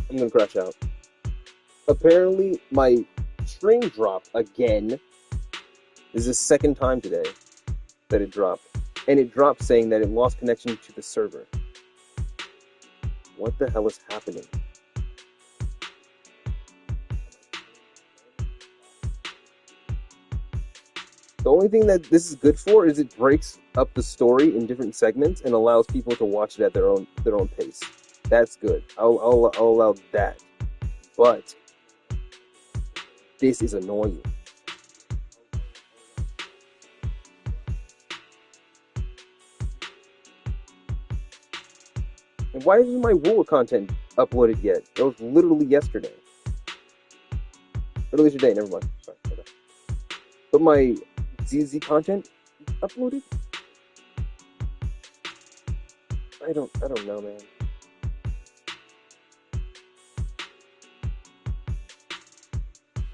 I'm gonna crash out. Apparently, my stream dropped again. This is the second time today that it dropped. And it dropped saying that it lost connection to the server. What the hell is happening? The only thing that this is good for is it breaks up the story in different segments and allows people to watch it at their own pace. That's good. I'll allow that. But this is annoying. And why isn't my ruler content uploaded yet? It was literally yesterday. Literally today, never mind. Sorry, okay. But my ZZZ content uploaded? I don't know, man.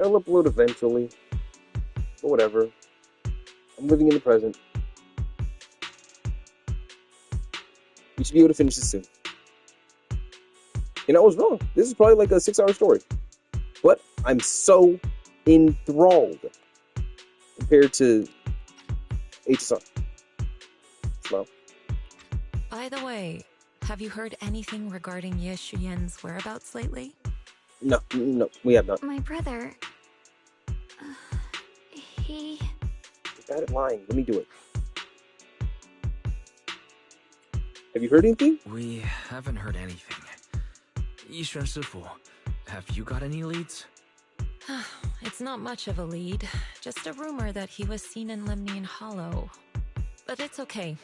I'll upload eventually. But whatever. I'm living in the present. We should be able to finish this soon. I was wrong. This is probably like a 6-hour story. But I'm so enthralled compared to HSR. Slow. By the way, have you heard anything regarding Ye Shuyen's whereabouts lately? No, we have not. My brother... he... You're bad at lying. Let me do it. Have you heard anything? We haven't heard anything. Yishuan Sifu, have you got any leads? It's not much of a lead, just a rumor that he was seen in Lemnian Hollow. But it's okay.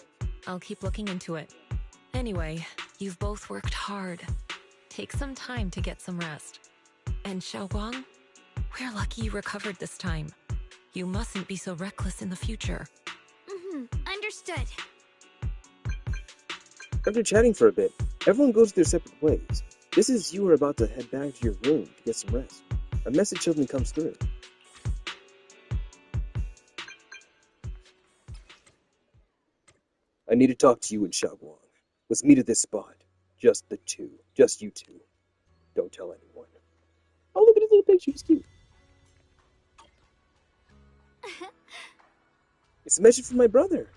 I'll keep looking into it. Anyway, you've both worked hard. Take some time to get some rest. And Xiaoguang, we're lucky you recovered this time. You mustn't be so reckless in the future. Understood. After chatting for a bit, everyone goes their separate ways. Just as you are about to head back to your room to get some rest, a message suddenly comes through. I need to talk to you and Xiaoguang. Let's meet at this spot. Just the two. Just you two. Don't tell anyone. Oh, look at his little picture. He's cute. It's a message from my brother.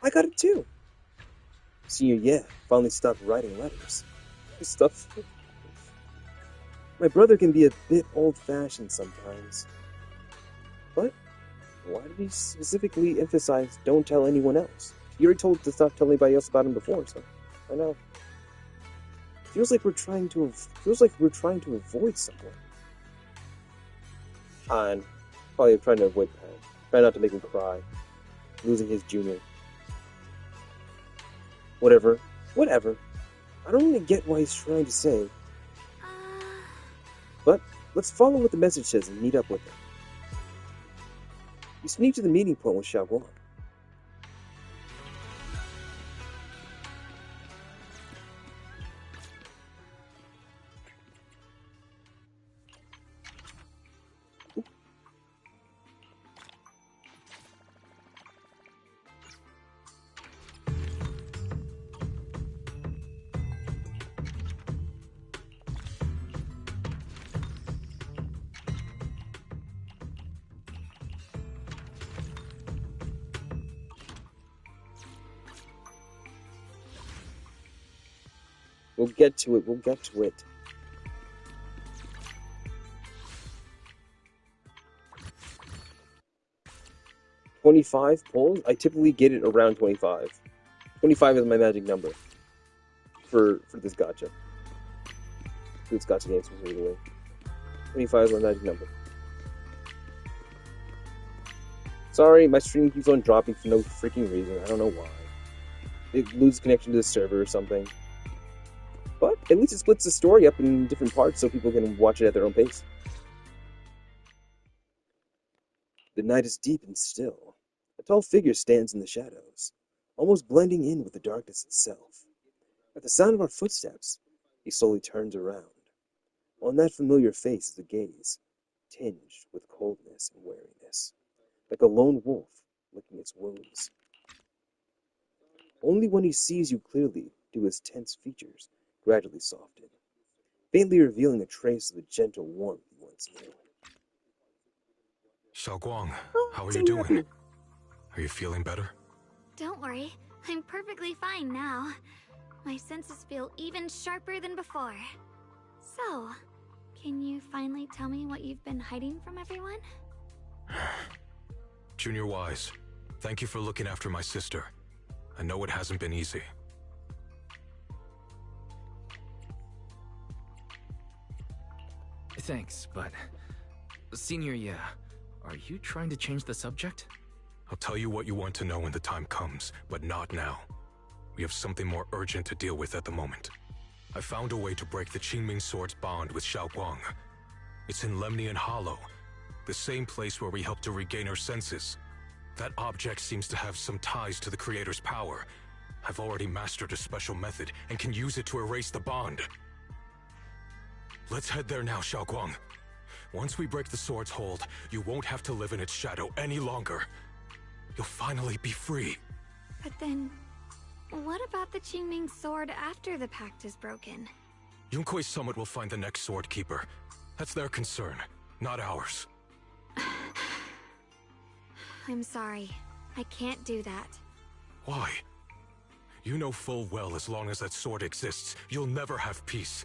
I got it too. Senior Ye finally stopped writing letters. Stuff. My brother can be a bit old-fashioned sometimes. But why did he specifically emphasize don't tell anyone else? You already told to stop telling anybody else about him before, so I know. Feels like we're trying to avoid someone. Han, probably trying to avoid Pan. Try not to make him cry. Losing his junior. Whatever. I don't really get why he's trying to say. But let's follow what the message says and meet up with him. You sneak to the meeting point with Xiaoguang. We'll get to it. 25 pulls? I typically get it around 25. 25 is my magic number for this gacha. For this gacha game specifically. 25 is my magic number. Sorry, my stream keeps on dropping for no freaking reason. I don't know why. It loses connection to the server or something. But at least it splits the story up in different parts so people can watch it at their own pace. The night is deep and still. A tall figure stands in the shadows, almost blending in with the darkness itself. At the sound of our footsteps, he slowly turns around. On that familiar face is a gaze, tinged with coldness and wariness, like a lone wolf licking its wounds. Only when he sees you clearly do his tense features gradually soften. faintly revealing a trace of the gentle warmth he once knew. Xiaoguang, Oh, how are so you doing? happy. Are you feeling better? Don't worry, I'm perfectly fine now. My senses feel even sharper than before. So, can you finally tell me what you've been hiding from everyone? Junior Wise, thank you for looking after my sister. I know it hasn't been easy. Thanks, but... Senior, yeah. Are you trying to change the subject? I'll tell you what you want to know when the time comes, but not now. We have something more urgent to deal with at the moment. I found a way to break the Qingming Sword's bond with Xiaoguang. It's in Lemnian Hollow, the same place where we helped to regain her senses. That object seems to have some ties to the Creator's power. I've already mastered a special method and can use it to erase the bond. Let's head there now, Xiaoguang. Once we break the sword's hold, you won't have to live in its shadow any longer. You'll finally be free. But then, what about the Qingming sword after the pact is broken? Yunkui's summit will find the next sword keeper. That's their concern, not ours. I'm sorry. I can't do that. Why? You know full well as long as that sword exists, you'll never have peace.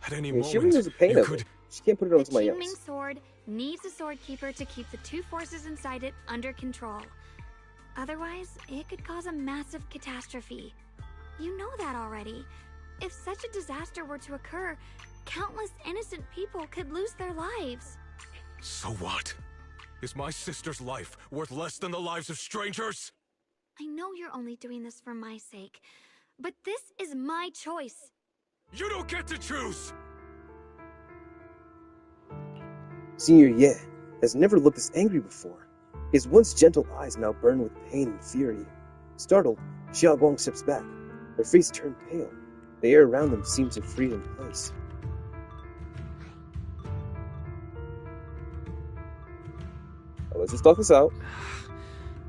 At any Yeah, she moment, removes the pain you of could... it. She can't put it on The somebody Qingming else. sword needs a sword keeper to keep the two forces inside it under control. Otherwise, it could cause a massive catastrophe. You know that already. If such a disaster were to occur, countless innocent people could lose their lives. So what? Is my sister's life worth less than the lives of strangers? I know you're only doing this for my sake, but this is my choice. You don't get to choose! Senior Ye has never looked this angry before. His once gentle eyes now burn with pain and fury. Startled, Xiaoguang steps back. Her face turned pale. The air around them seemed to freeze in place. Now, let's just talk this out.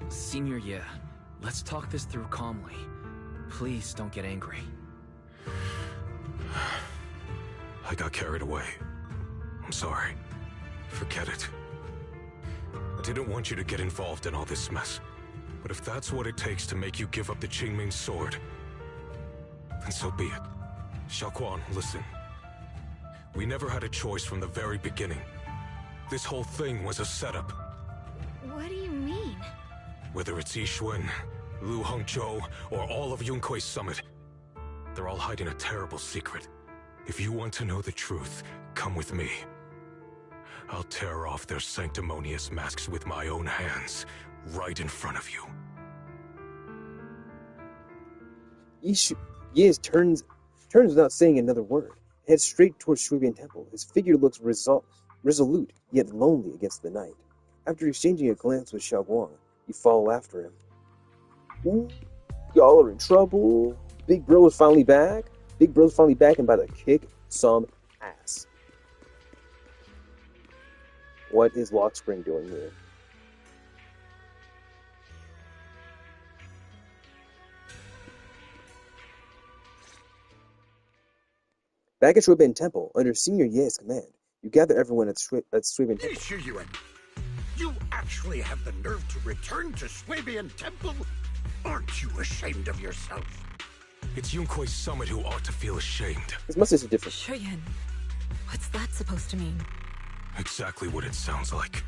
Senior, yeah. Let's talk this through calmly. Please don't get angry. I got carried away. I'm sorry. Forget it. I didn't want you to get involved in all this mess. But if that's what it takes to make you give up the Qingming sword, then so be it. Xiaoguang, listen. We never had a choice from the very beginning. This whole thing was a setup. What do you mean? Whether it's Yixuan, Lu Hongzhou, or all of Yunkui's summit, they're all hiding a terrible secret. If you want to know the truth, come with me. I'll tear off their sanctimonious masks with my own hands, right in front of you. Ye turns without saying another word, heads straight towards Shuibian Temple. His figure looks resolute, yet lonely against the night. After exchanging a glance with Xiaoguang, you follow after him. Ooh, y'all are in trouble. Big Bro is finally back. Big Bro's finally back and about to kick some ass. What is Lockspring doing here? Back at Shuibian Temple, under Senior Ye's command, you gather everyone at Shuibian Temple. Yixuan, you actually have the nerve to return to Swabian Temple? Aren't you ashamed of yourself? It's Yunkui's summit who ought to feel ashamed. His mustache is different. Shuyan, what's that supposed to mean? Exactly what it sounds like.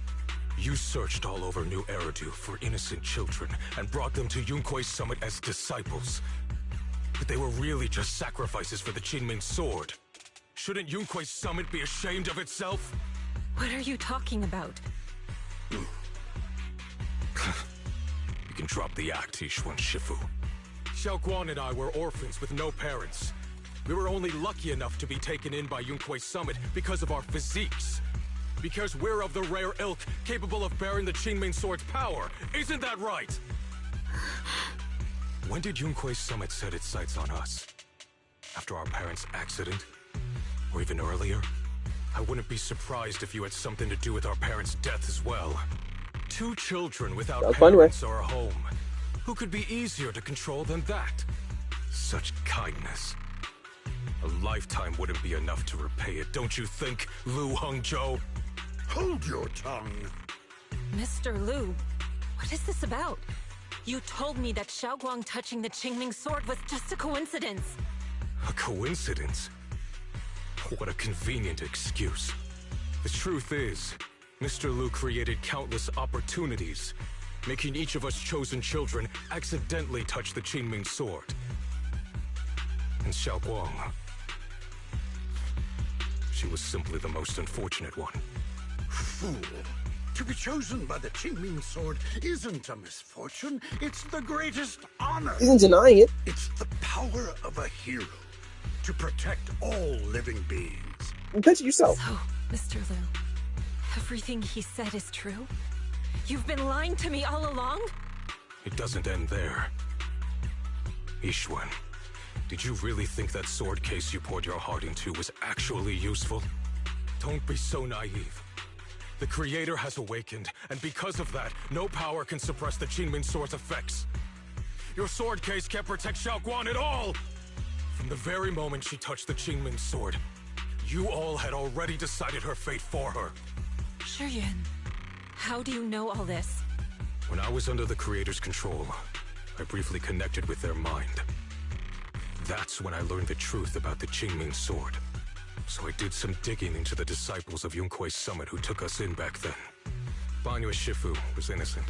You searched all over New Eridu for innocent children and brought them to Yunkui's summit as disciples. But they were really just sacrifices for the Qingming sword. Shouldn't Yunkui's summit be ashamed of itself? What are you talking about? You can drop the act, Yixuan Shifu. Xiaoguang and I were orphans with no parents. We were only lucky enough to be taken in by Yunkui's summit because of our physiques. Because we're of the rare ilk capable of bearing the Qingming sword's power. Isn't that right? When did Yunkui's summit set its sights on us? After our parents' accident? Or even earlier? I wouldn't be surprised if you had something to do with our parents' death as well. 2 children without parents or a home. Who could be easier to control than that? Such kindness. A lifetime wouldn't be enough to repay it, don't you think, Lu Hongzhou? Hold your tongue. Mr. Liu, what is this about? You told me that Xiaoguang touching the Qingming sword was just a coincidence. A coincidence? What a convenient excuse. The truth is, Mr. Liu created countless opportunities, making each of us chosen children accidentally touch the Qingming sword. And Xiaoguang, she was simply the most unfortunate one. Fool. To be chosen by the Qingming sword isn't a misfortune, it's the greatest honor. Isn't denying it. It's the power of a hero to protect all living beings. Pinch it yourself. So, Mr. Liu, everything he said is true? You've been lying to me all along? It doesn't end there. Yixuan, did you really think that sword case you poured your heart into was actually useful? Don't be so naive. The Creator has awakened, and because of that, no power can suppress the Qingming sword's effects. Your sword case can't protect Xiaoguang at all! From the very moment she touched the Qingming sword, you all had already decided her fate for her. Shiyuan, how do you know all this? When I was under the Creator's control, I briefly connected with their mind. That's when I learned the truth about the Qingming sword. So I did some digging into the disciples of Yunkui's summit who took us in back then. Banyue Shifu was innocent.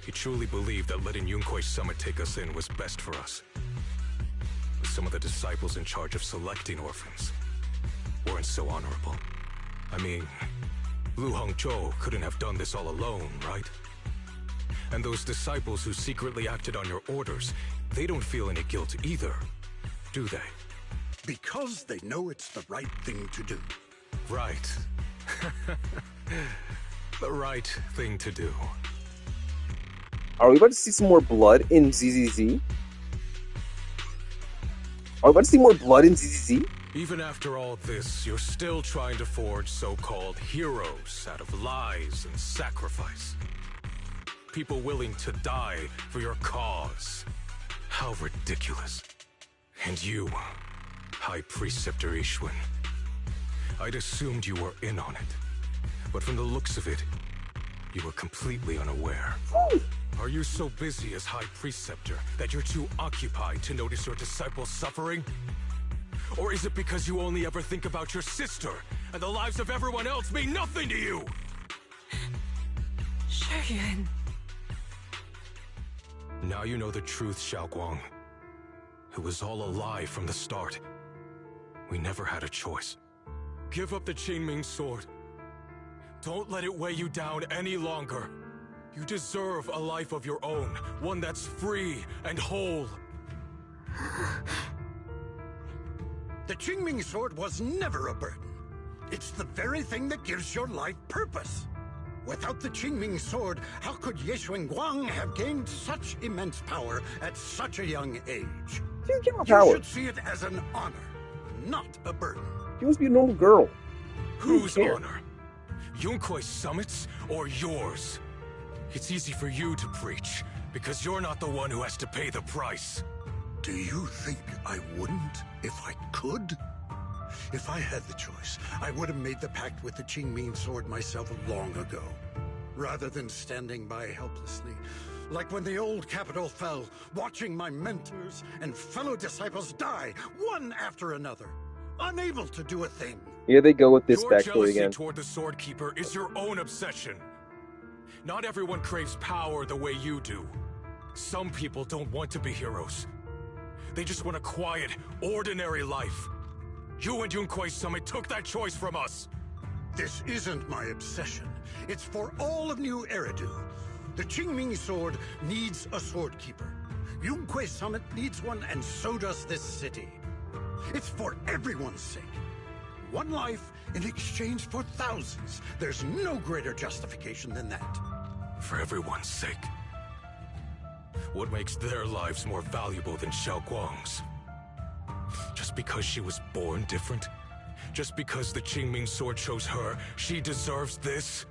He truly believed that letting Yunkui's summit take us in was best for us. But some of the disciples in charge of selecting orphans weren't so honorable. I mean, Lu Hongzhou couldn't have done this all alone, right? And those disciples who secretly acted on your orders, they don't feel any guilt either, do they? Because they know it's the right thing to do. Right. The right thing to do. Are we about to see some more blood in ZZZ? Are we about to see more blood in ZZZ? Even after all this, you're still trying to forge so-called heroes out of lies and sacrifice. People willing to die for your cause. How ridiculous. And you, High Preceptor Yixuan. I'd assumed you were in on it. But from the looks of it, you were completely unaware. Are you so busy as High Preceptor that you're too occupied to notice your disciples suffering? Or is it because you only ever think about your sister, and the lives of everyone else mean nothing to you? Shiyuan. Now you know the truth, Xiaoguang. It was all a lie from the start. We never had a choice. Give up the Qingming sword. Don't let it weigh you down any longer. You deserve a life of your own, one that's free and whole. The Qingming sword was never a burden. It's the very thing that gives your life purpose. Without the Qingming sword, how could Ye Guang have gained such immense power at such a young age? She didn't You power. should see it as an honor, not a burden. She must be a normal girl. Whose care? honor? Yunkui's summit's or yours? It's easy for you to preach, because you're not the one who has to pay the price. Do you think I wouldn't if I could? If I had the choice, I would have made the pact with the Qingming sword myself long ago, rather than standing by helplessly, like when the old capital fell, watching my mentors and fellow disciples die, one after another, unable to do a thing. Here they go with this Your backstory jealousy again. toward the Sword Keeper is your own obsession. Not everyone craves power the way you do. Some people don't want to be heroes. They just want a quiet, ordinary life. You and Yunkui's summit took that choice from us. This isn't my obsession. It's for all of New Eridu. The Qingming sword needs a sword keeper. Yunkui's summit needs one, and so does this city. It's for everyone's sake. One life in exchange for thousands. There's no greater justification than that. For everyone's sake. What makes their lives more valuable than Xiaoguang's? Just because she was born different? Just because the Qingming sword chose her, she deserves this?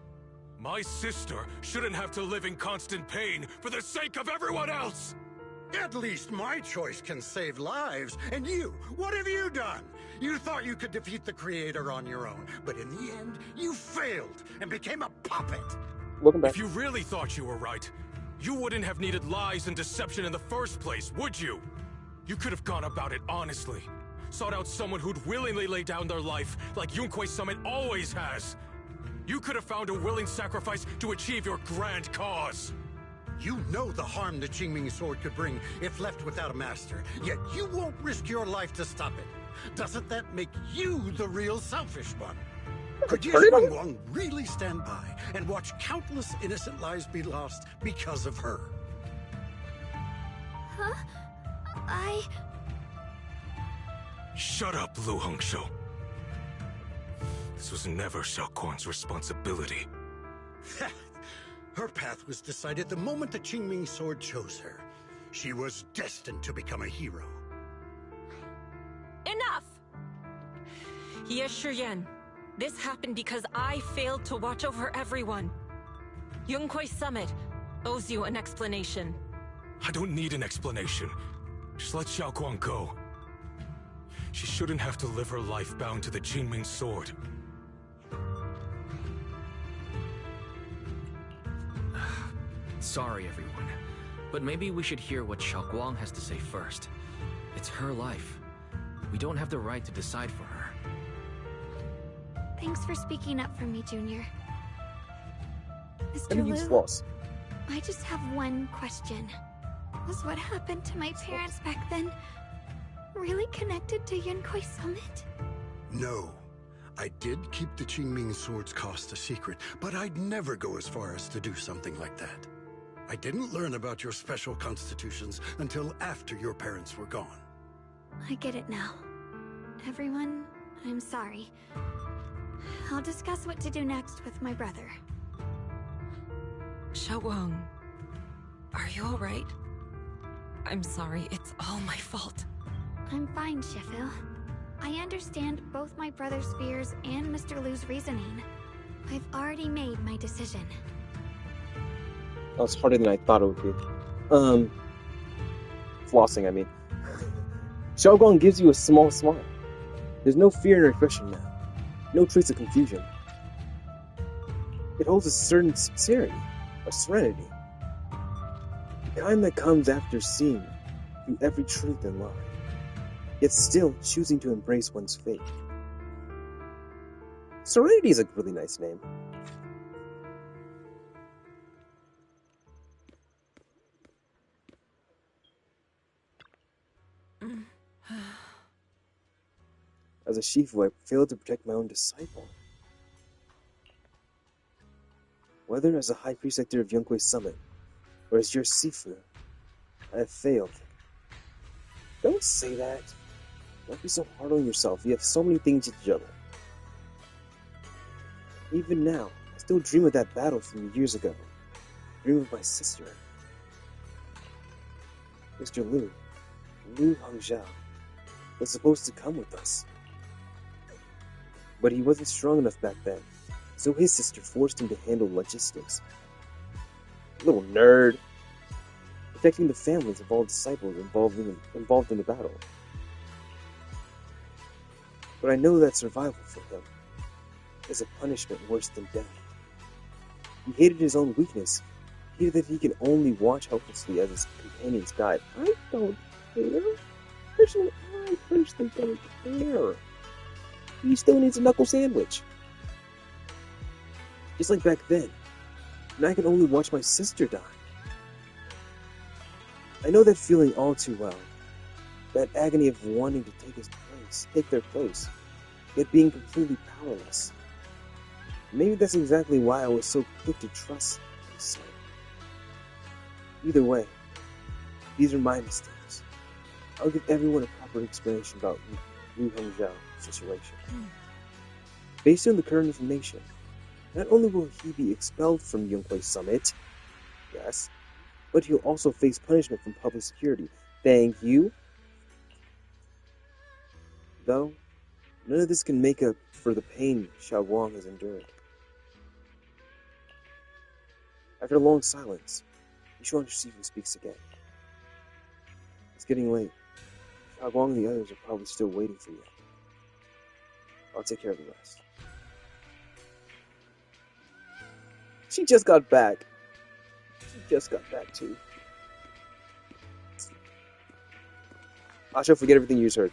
My sister shouldn't have to live in constant pain for the sake of everyone else! At least my choice can save lives. And you, what have you done? You thought you could defeat the Creator on your own, but in the end, you failed and became a puppet. Welcome back. If you really thought you were right, you wouldn't have needed lies and deception in the first place, would you? You could have gone about it honestly. Sought out someone who'd willingly lay down their life, like Yunkwei Summit always has. You could have found a willing sacrifice to achieve your grand cause. You know the harm the Qingming sword could bring if left without a master, yet you won't risk your life to stop it. Doesn't that make you the real selfish one? Could Yishuang really stand by and watch countless innocent lives be lost because of her? Huh? Shut up, Lu Hongshou. This was never Xiaoquan's responsibility. Her path was decided the moment the Qingming sword chose her. She was destined to become a hero. Enough! Ye Shiyan, this happened because I failed to watch over everyone. Yunkwei Summit owes you an explanation. I don't need an explanation. Just let Xiaoquan go. She shouldn't have to live her life bound to the Qingming sword. Sorry, everyone. But maybe we should hear what Xiaoguang has to say first. It's her life. We don't have the right to decide for her. Thanks for speaking up for me, Junior. Let me Mr. use Liu, floss. I just have one question. Was what happened to my parents back then really connected to Yunkwei Summit? No. I did keep the Qingming sword's cost a secret, but I'd never go as far as to do something like that. I didn't learn about your special constitutions until after your parents were gone. I get it now. Everyone, I'm sorry. I'll discuss what to do next with my brother. Xiaowang, are you alright? I'm sorry, it's all my fault. I'm fine, Sheffield. I understand both my brother's fears and Mr. Liu's reasoning. I've already made my decision. That was harder than I thought it would be. Flossing, I mean. Xiaoguang gives you a small smile. There's no fear in her expression now. No trace of confusion. It holds a certain sincerity, a serenity. The kind that comes after seeing through every truth and lie, yet still choosing to embrace one's fate. Serenity is a really nice name. As a Shifu, I failed to protect my own disciple. Whether as a High Preceptor of Yunkwei Summit, or as your Sifu, I have failed. Don't say that. Don't be so hard on yourself. You have so many things to juggle. Even now, I still dream of that battle from years ago. Dream of my sister. Mr. Lu Hongzhou, was supposed to come with us. But he wasn't strong enough back then, so his sister forced him to handle logistics. Little nerd. Protecting the families of all disciples involved in the battle. But I know that survival for him is a punishment worse than death. He hated his own weakness. He hated that he can only watch helplessly as his companions died. I don't care. I personally don't care. He still needs a knuckle sandwich. Just like back then, when I could only watch my sister die. I know that feeling all too well. That agony of wanting to take their place, yet being completely powerless. Maybe that's exactly why I was so quick to trust my son. Either way, these are my mistakes. I'll give everyone a proper explanation about Lu Hongzhou's situation. Based on the current information, not only will he be expelled from Yunkwei Summit, yes, but he'll also face punishment from public security. Thank you. Though, none of this can make up for the pain Xiaoguang has endured. After a long silence, Yishuang Shifu speaks again. It's getting late. How long the others are probably still waiting for you. I'll take care of the rest. She just got back. She just got back too. Asha, forget everything you just heard.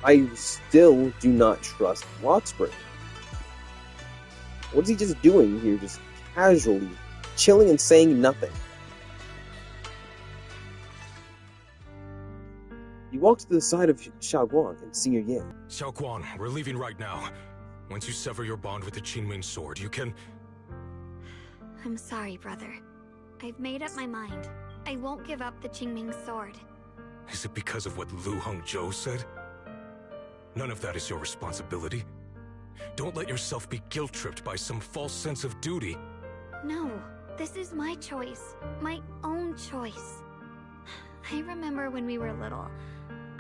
I still do not trust Watspring. What is he just doing here, just casually chilling and saying nothing? He walked to the side of Xiaoguang and Senior Ye. Xiaoguang, we're leaving right now. Once you sever your bond with the Qingming sword, you can... I'm sorry, brother. I've made up my mind. I won't give up the Qingming sword. Is it because of what Lu Hongzhou said? None of that is your responsibility. Don't let yourself be guilt-tripped by some false sense of duty. No, this is my choice. My own choice. I remember when we were little.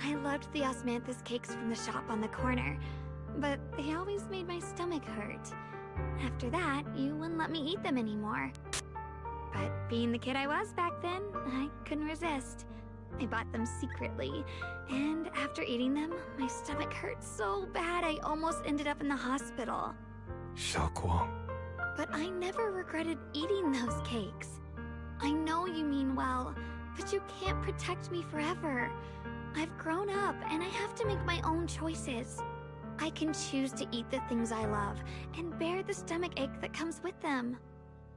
I loved the osmanthus cakes from the shop on the corner, but they always made my stomach hurt. After that, you wouldn't let me eat them anymore. But being the kid I was back then, I couldn't resist. I bought them secretly, and after eating them, my stomach hurt so bad I almost ended up in the hospital. Xiaoguang. But I never regretted eating those cakes. I know you mean well, but you can't protect me forever. I've grown up, and I have to make my own choices. I can choose to eat the things I love, and bear the stomach ache that comes with them.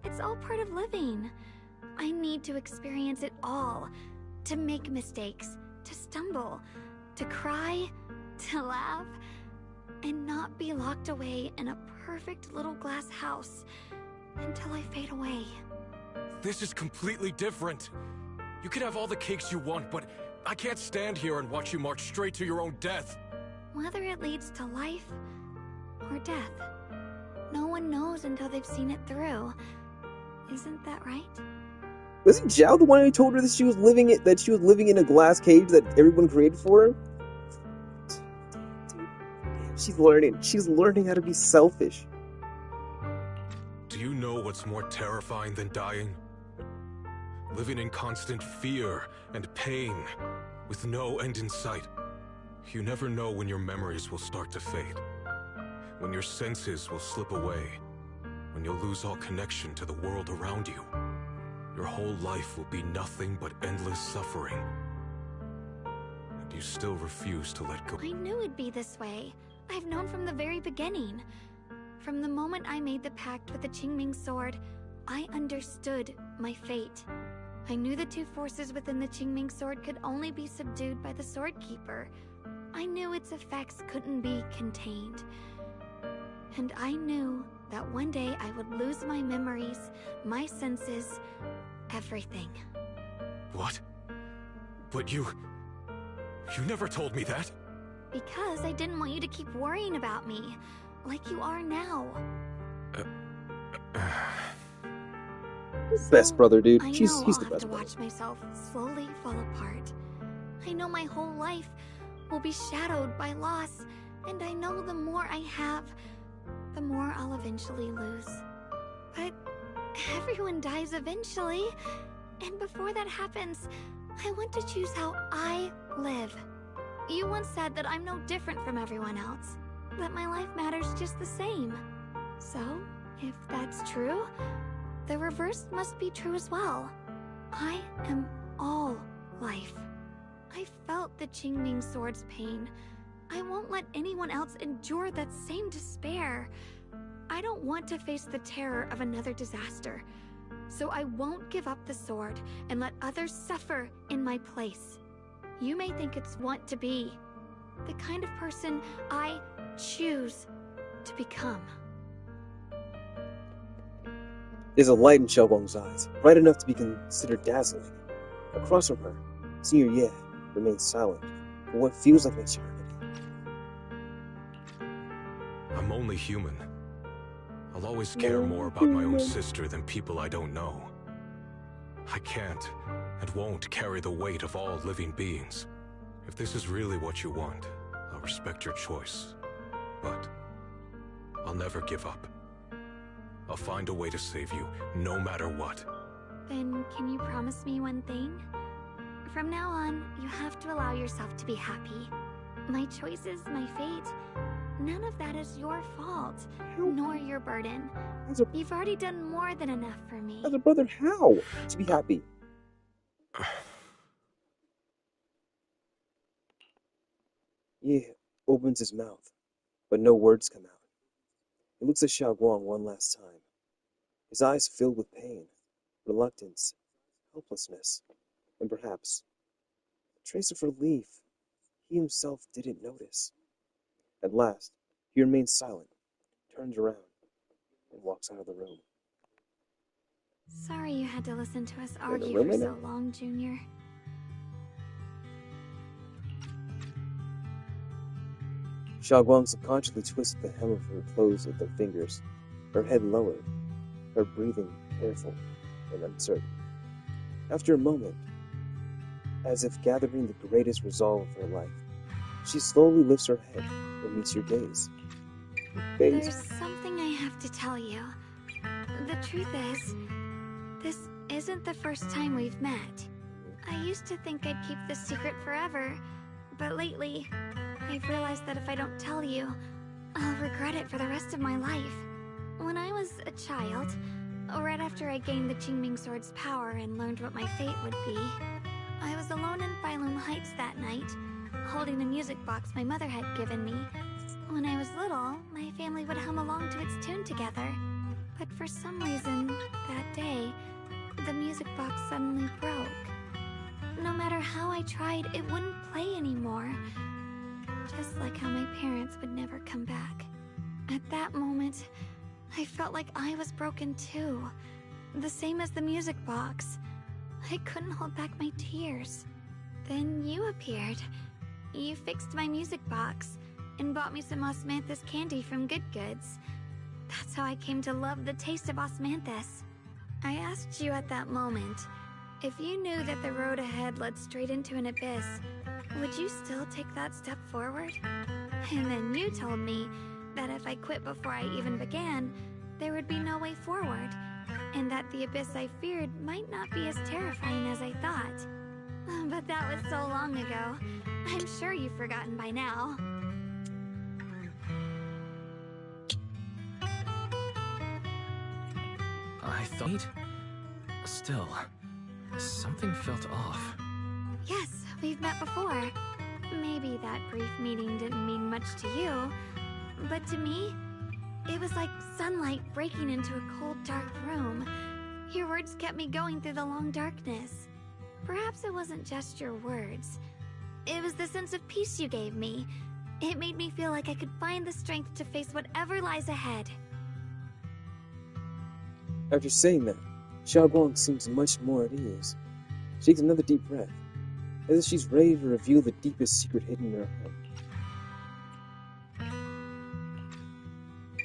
It's all part of living. I need to experience it all. To make mistakes, to stumble, to cry, to laugh, and not be locked away in a perfect little glass house until I fade away. This is completely different. You can have all the cakes you want, but I can't stand here and watch you march straight to your own death. Whether it leads to life or death, no one knows until they've seen it through. Isn't that right? Wasn't Zhao the one who told her that she was living in a glass cage that everyone created for her? She's learning how to be selfish. Do you know what's more terrifying than dying? Living in constant fear and pain, with no end in sight. You never know when your memories will start to fade, when your senses will slip away, when you'll lose all connection to the world around you. Your whole life will be nothing but endless suffering. And you still refuse to let go. I knew it'd be this way. I've known from the very beginning. From the moment I made the pact with the Qingming sword, I understood my fate. I knew the two forces within the Qingming sword could only be subdued by the sword keeper. I knew its effects couldn't be contained. And I knew that one day I would lose my memories, my senses, everything. What? But you never told me that. Because I didn't want you to keep worrying about me, like you are now. Best brother, dude. I know He's I'll the have best to brother. watch myself slowly fall apart. I know my whole life will be shadowed by loss, and I know the more I have, the more I'll eventually lose. But everyone dies eventually, and before that happens, I want to choose how I live. You once said that I'm no different from everyone else, that my life matters just the same. So, if that's true, the reverse must be true as well. I am all life. I felt the Qingming sword's pain. I won't let anyone else endure that same despair. I don't want to face the terror of another disaster, so I won't give up the sword and let others suffer in my place. You may think it's want to be, the kind of person I choose to become. There's a light in Xiaoguang's eyes, bright enough to be considered dazzling. Across from her, Senior Ye remains silent for what feels like an eternity. I'm only human. I'll always care more about my own sister than people I don't know. I can't and won't carry the weight of all living beings. If this is really what you want, I'll respect your choice. But I'll never give up. I'll find a way to save you, no matter what. Then can you promise me one thing? From now on, you have to allow yourself to be happy. My choices, my fate, none of that is your fault, nor your burden. You've already done more than enough for me. As a brother, how? To be happy. He opens his mouth, but no words come out. He looks at Xiaoguang one last time. His eyes filled with pain, reluctance, helplessness, and perhaps a trace of relief he himself didn't notice. At last, he remains silent, turns around, and walks out of the room. Sorry you had to listen to us the argue room for right so now? long, Junior. Xiaoguang subconsciously twisted the hem of her clothes with her fingers, her head lowered, her breathing careful and uncertain. After a moment, as if gathering the greatest resolve of her life, she slowly lifts her head and meets your gaze. There's something I have to tell you. The truth is, this isn't the first time we've met. I used to think I'd keep this secret forever, but lately, I've realized that if I don't tell you, I'll regret it for the rest of my life. When I was a child, right after I gained the Qingming Sword's power and learned what my fate would be, I was alone in Failum Heights that night, holding the music box my mother had given me. When I was little, my family would hum along to its tune together. But for some reason, that day, the music box suddenly broke. No matter how I tried, it wouldn't play anymore. Just like how my parents would never come back. At that moment, I felt like I was broken too. The same as the music box. I couldn't hold back my tears. Then you appeared. You fixed my music box and bought me some osmanthus candy from Good Goods. That's how I came to love the taste of osmanthus. I asked you at that moment, if you knew that the road ahead led straight into an abyss, would you still take that step forward? And then you told me that if I quit before I even began, there would be no way forward, and that the abyss I feared might not be as terrifying as I thought. But that was so long ago. I'm sure you've forgotten by now. I thought... Still, something felt off. Yes, we've met before. Maybe that brief meeting didn't mean much to you, but to me, it was like sunlight breaking into a cold, dark room. Your words kept me going through the long darkness. Perhaps it wasn't just your words. It was the sense of peace you gave me. It made me feel like I could find the strength to face whatever lies ahead. After saying that, Xiaoguang seems much more at ease. She takes another deep breath, as if she's ready to reveal the deepest secret hidden in her heart.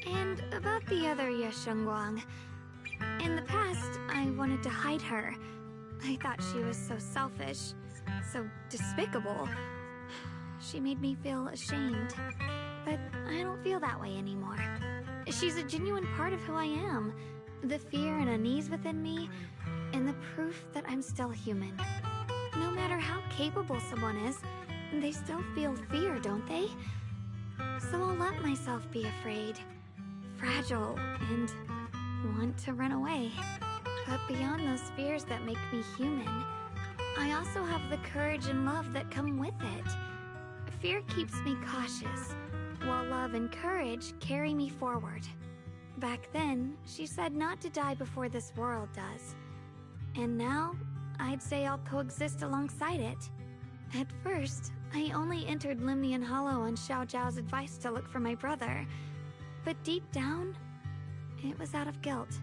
And about the other Yeshengguang, in the past, I wanted to hide her. I thought she was so selfish, so despicable. She made me feel ashamed, but I don't feel that way anymore. She's a genuine part of who I am, the fear and unease within me, and the proof that I'm still human. No matter how capable someone is, they still feel fear, don't they? So I'll let myself be afraid, fragile, and want to run away. But beyond those fears that make me human, I also have the courage and love that come with it. Fear keeps me cautious, while love and courage carry me forward. Back then, she said not to die before this world does. And now, I'd say I'll coexist alongside it. At first, I only entered Limnian Hollow on Xiao Zhao's advice to look for my brother. But deep down, it was out of guilt.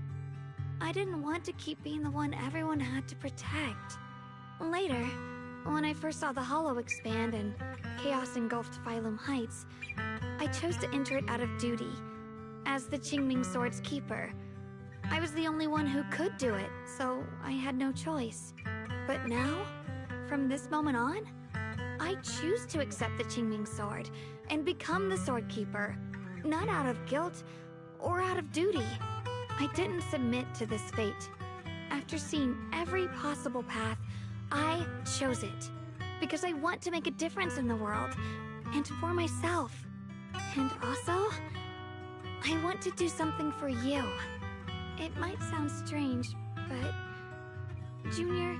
I didn't want to keep being the one everyone had to protect. Later, when I first saw the Hollow expand and chaos engulfed Failum Heights, I chose to enter it out of duty. As the Qingming Sword's keeper, I was the only one who could do it, so I had no choice. But now, from this moment on, I choose to accept the Qingming Sword and become the Sword Keeper, not out of guilt or out of duty. I didn't submit to this fate. After seeing every possible path, I chose it. Because I want to make a difference in the world. And for myself. And also, I want to do something for you. It might sound strange, but... Junior,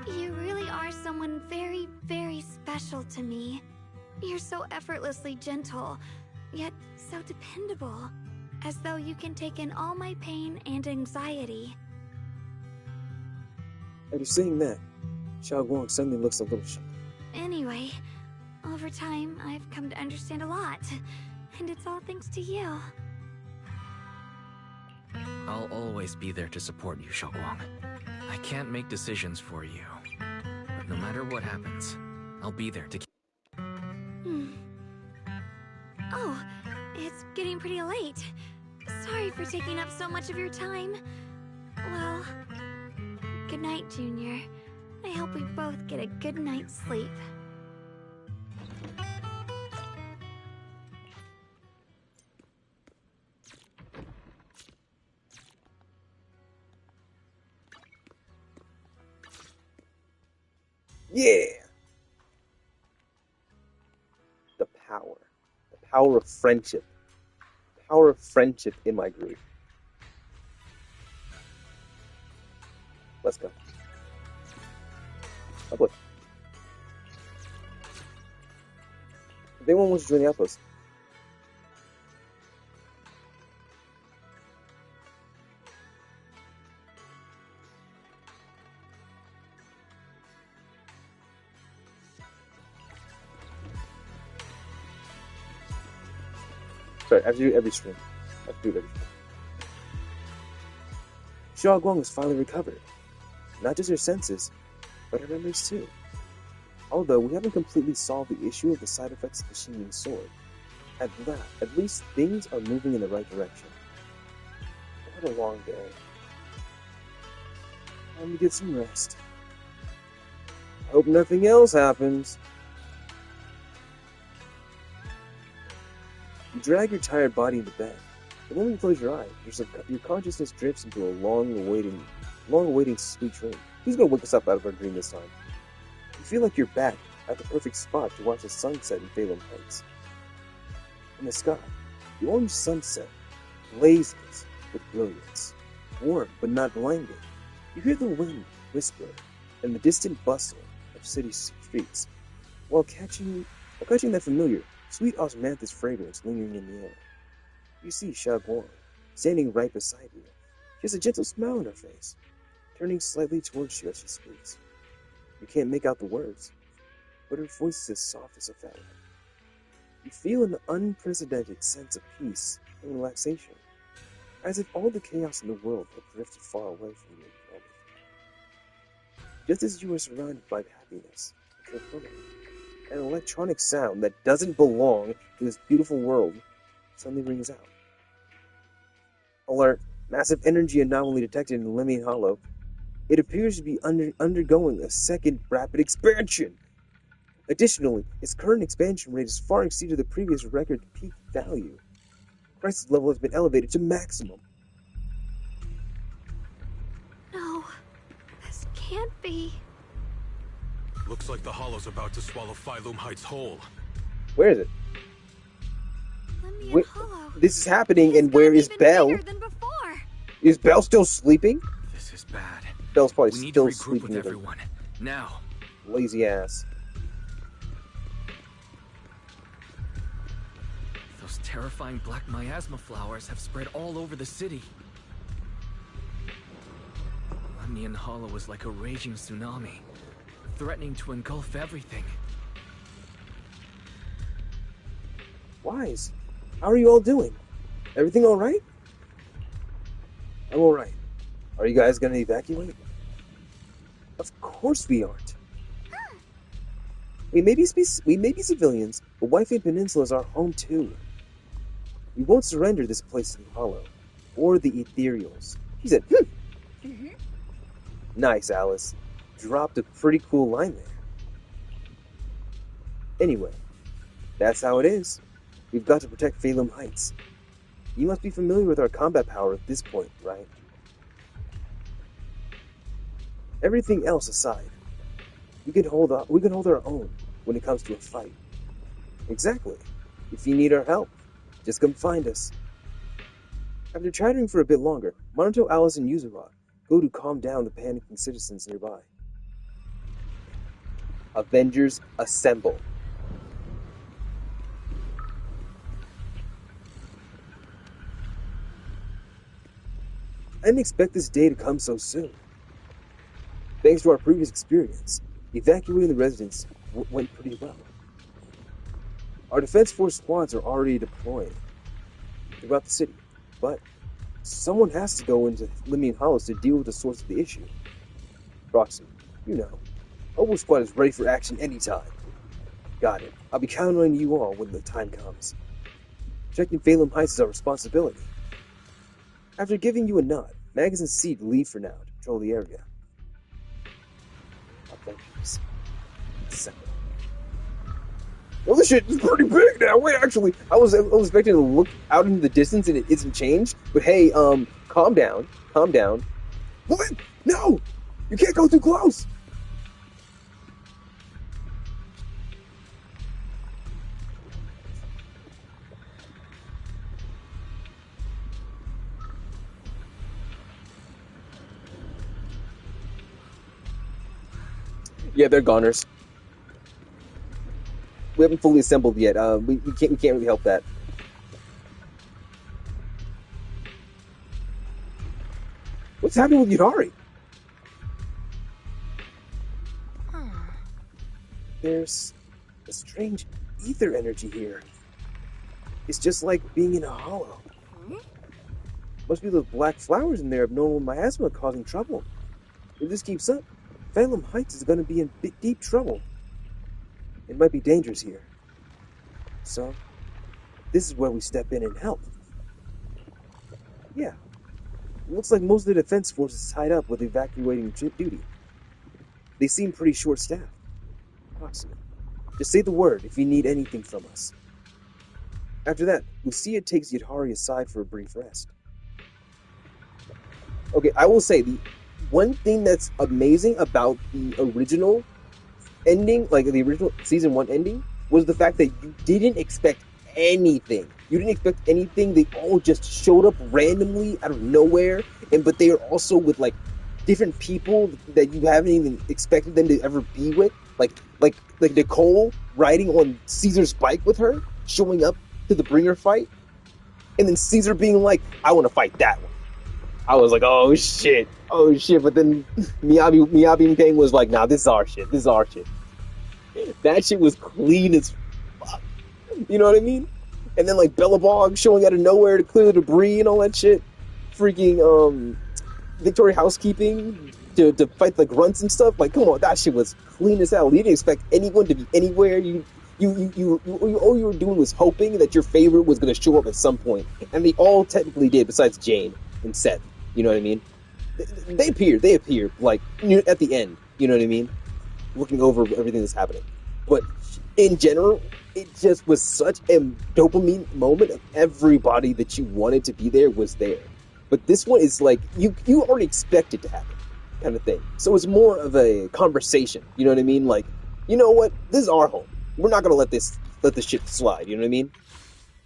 you really are someone very, very special to me. You're so effortlessly gentle, yet so dependable. As though you can take in all my pain and anxiety. After saying that, Xiaoguang suddenly looks a little shocked. Anyway, over time, I've come to understand a lot. And it's all thanks to you. I'll always be there to support you, Xiaoguang. I can't make decisions for you. But no matter what happens, I'll be there to keep... Oh, it's getting pretty late. Sorry for taking up so much of your time. Well, good night, Junior. I hope we both get a good night's sleep. Yeah! The power. The power of friendship. The power of friendship in my group. Let's go. Oh boy. If anyone wants to join the outpost. Sorry, I have to do every stream. I have to do it every stream. Xiaoguang has finally recovered. Not just her senses, but her memories too. Although we haven't completely solved the issue of the side effects of the Xingming sword, at least things are moving in the right direction. What a long day. Time to get some rest. Hope nothing else happens. You drag your tired body into bed. The moment you close your eyes, your consciousness drifts into a long-awaiting sweet dream. Who's gonna wake us up out of our dream this time? You feel like you're back at the perfect spot to watch the sunset in Phalum Heights. In the sky, the orange sunset blazes with brilliance, warm but not blinding. You hear the wind whisper and the distant bustle of city streets, while catching that familiar, sweet osmanthus fragrance lingering in the air. You see Xiaoguang standing right beside you. She has a gentle smile on her face, turning slightly towards you as she speaks. You can't make out the words, but her voice is as soft as a feather. You feel an unprecedented sense of peace and relaxation, as if all the chaos in the world had drifted far away from you. Just as you were surrounded by happiness and tranquility, an electronic sound that doesn't belong to this beautiful world suddenly rings out. Alert! Massive energy anomaly detected in Lemmian Hollow. It appears to be undergoing a second rapid expansion. Additionally, its current expansion rate has far exceeded the previous record peak value. Crisis level has been elevated to maximum. No, this can't be. Looks like the Hollow's about to swallow Phalum Heights whole. Where is it? Lemmian Hollow. This is happening, and where is Belle? Than before. Is Belle still sleeping? This is bad. Belle's probably We need still to regroup sleeping with everyone. Now. Lazy ass. Those terrifying black miasma flowers have spread all over the city. Lemnian Hollow is like a raging tsunami, threatening to engulf everything. Wise, how are you all doing? Everything alright? I'm alright. Are you guys gonna evacuate? Of course we aren't. We may be civilians, but Whitefang Peninsula is our home too. We won't surrender this place to the Hollow, or the Ethereals. He said, Nice, Alice. Dropped a pretty cool line there. Anyway, that's how it is. We've got to protect Phalum Heights. You must be familiar with our combat power at this point, right? Everything else aside, we can hold our own when it comes to a fight. Exactly. If you need our help, just come find us. After chattering for a bit longer, Monato, Alice, and Yuzura go to calm down the panicking citizens nearby. Avengers assemble. I didn't expect this day to come so soon. Thanks to our previous experience, evacuating the residents went pretty well. Our Defense Force squads are already deployed throughout the city, but someone has to go into Lemnian Hollows to deal with the source of the issue. Roxy, you know, Oboe Squad is ready for action anytime. Got it. I'll be counting on you all when the time comes. Protecting Phalum Heights is our responsibility. After giving you a nod, Magus and Seed leave for now to patrol the area. Avengers. Second. Well, this shit is pretty big now. Wait, actually, I was expecting to look out into the distance and it isn't changed. But hey, calm down. Calm down. What? No! You can't go too close! Yeah, they're goners. We haven't fully assembled yet. We can't really help that. What's happening with Yudari? There's a strange ether energy here. It's just like being in a hollow. Must be those black flowers in there of normal miasma causing trouble. If this keeps up, Phalum Heights is going to be in deep trouble. It might be dangerous here. So, this is where we step in and help. Yeah. Looks like most of the defense force is tied up with evacuating duty. They seem pretty short-staffed. Approximately. Just say the word if you need anything from us. After that, Lucia takes Yudhari aside for a brief rest. Okay, I will say, the one thing that's amazing about the original ending, like the original season 1 ending, was the fact that you didn't expect anything. You didn't expect anything. They all just showed up randomly out of nowhere, but they are also with like different people that you haven't even expected them to ever be with. Like Nicole riding on Caesar's bike with her, showing up to the Bringer fight, and then Caesar being like, "I want to fight that one." I was like, "Oh shit." But then Miyabi and Kang was like, "Nah, this is our shit. That shit was clean as fuck. You know what I mean? And then like Bellabog showing out of nowhere to clear the debris and all that shit. Freaking Victoria Housekeeping to fight the grunts and stuff. Like, come on, that shit was clean as hell. You didn't expect anyone to be anywhere. All you were doing was hoping that your favorite was going to show up at some point, and they all technically did, besides Jane and Seth. You know what I mean? They appeared like at the end. You know what I mean? Looking over everything that's happening, but in general, it just was such a dopamine moment of everybody that you wanted to be there was there. But this one is like you already expect it to happen, kind of thing. So it's more of a conversation. You know what I mean? Like, you know what? This is our home. We're not gonna let this shit slide. You know what I mean?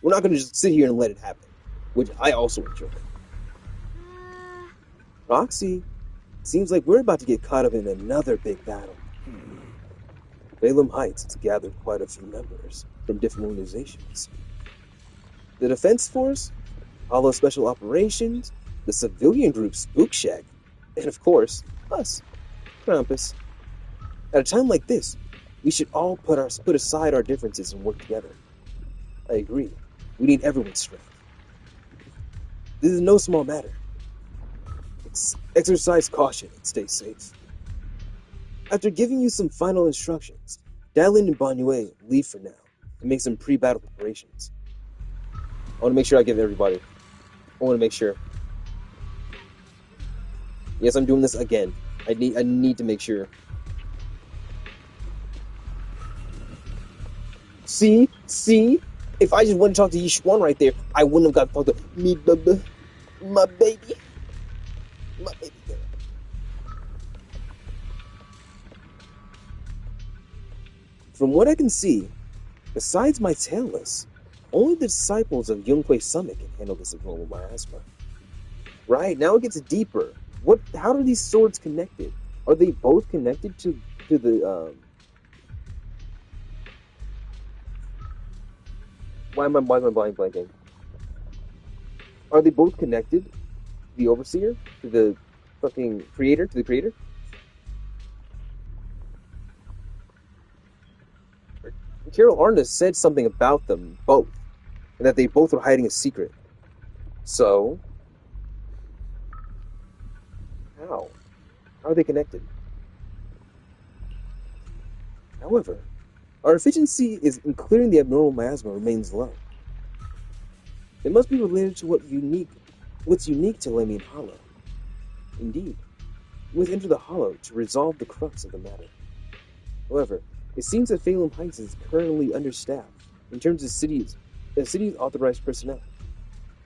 We're not gonna just sit here and let it happen, which I also enjoy. Roxy, seems like we're about to get caught up in another big battle. Phalum Heights has gathered quite a few members from different organizations. The Defense Force, Hollow Special Operations, the civilian group Spook Shack, and of course, us, Krampus. At a time like this, we should all put aside our differences and work together. I agree. We need everyone's strength. This is no small matter. Exercise caution and stay safe. After giving you some final instructions, Dylan and Banyue leave for now and make some pre-battle preparations. I want to make sure I give everybody. I want to make sure. Yes, I'm doing this again. I need to make sure. See? If I just went to talk to Yishuan right there, I wouldn't have got to talk to me, my baby. My baby girl. From what I can see, besides my tailless, only the disciples of Yunquei Summit can handle this abnormal miasma. Right, now it gets deeper. How are these swords connected? Are they both connected to the why am I blanking? Are they both connected? The Overseer? To the fucking creator? To the creator? Carol Arnda said something about them both. And that they both were hiding a secret. So, how? How are they connected? However, our efficiency in clearing the abnormal miasma remains low. It must be related to what's unique to Lemian Hollow. Indeed, we must enter the Hollow to resolve the crux of the matter. However, it seems that Phelan Heights is currently understaffed in terms of city's authorized personnel.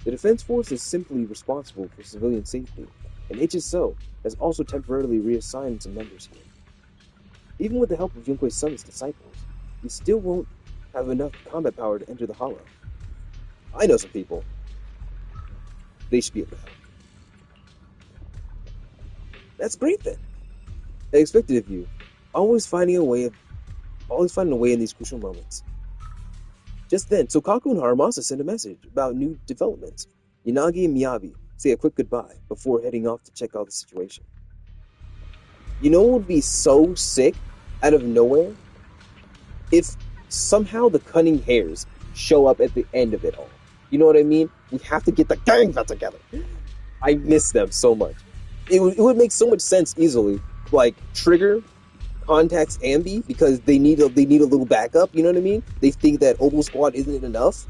The Defense Force is simply responsible for civilian safety, and HSO has also temporarily reassigned some members here. Even with the help of Yunquei Summit's disciples, we still won't have enough combat power to enter the Hollow. I know some people. They should be able to help. That's great then. I expected of you, always finding a way in these crucial moments. Just then, Sokaku and Haramasa sent a message about new developments. Yanagi and Miyabi say a quick goodbye before heading off to check out the situation. You know what would be so sick out of nowhere? If somehow the cunning hairs show up at the end of it all. You know what I mean? We have to get the gang back together. I miss them so much. It would make so much sense easily. Like, Trigger contacts Ambi because they need a little backup, you know what I mean? They think that Oval Squad isn't enough.